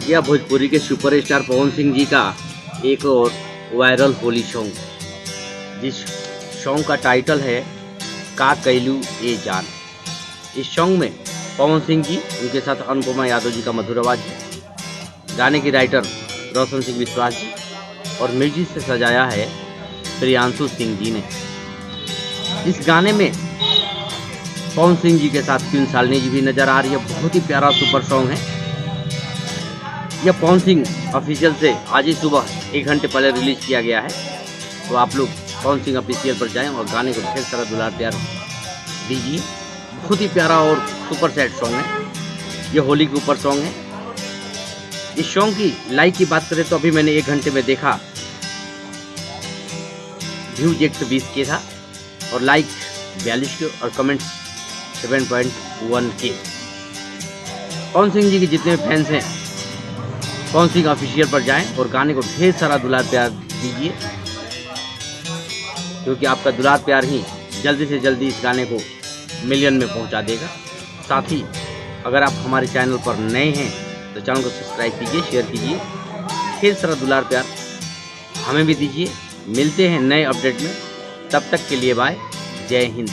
यह भोजपुरी के सुपरस्टार पवन सिंह जी का एक और वायरल होली सॉन्ग, जिस सॉन्ग का टाइटल है का कैलू ए जान। इस सॉन्ग में पवन सिंह जी, उनके साथ अनुपमा यादव जी का मधुर आवाज है। गाने की राइटर रोशन सिंह विश्वास जी और म्यूजिक से सजाया है प्रियांशु सिंह जी ने। इस गाने में पवन सिंह जी के साथ क्वीन शालिनी जी भी नजर आ रही है। बहुत ही प्यारा सुपर सॉन्ग है। यह पवन सिंह ऑफिशियल से आज ही सुबह 1 घंटे पहले रिलीज किया गया है। तो आप लोग पवन सिंह ऑफिशियल पर जाएं और गाने को ढेर सारा दुलार प्यार दीजिए। बहुत ही प्यारा और सुपर सैड सॉन्ग है। यह होली के ऊपर सॉन्ग है। इस सॉन्ग की लाइक की बात करें तो अभी मैंने 1 घंटे में देखा, व्यूज 120 के था और लाइक 42 के और कमेंट 7.1 के। पवन सिंह जी के जितने फैंस हैं, पवन सिंह ऑफिशियल पर जाएं और गाने को ढेर सारा दुलार प्यार दीजिए, क्योंकि आपका दुलार प्यार ही जल्दी से जल्दी इस गाने को मिलियन में पहुंचा देगा। साथ ही अगर आप हमारे चैनल पर नए हैं तो चैनल को सब्सक्राइब कीजिए, शेयर कीजिए, ढेर सारा दुलार प्यार हमें भी दीजिए। मिलते हैं नए अपडेट में, तब तक के लिए बाय, जय हिंद।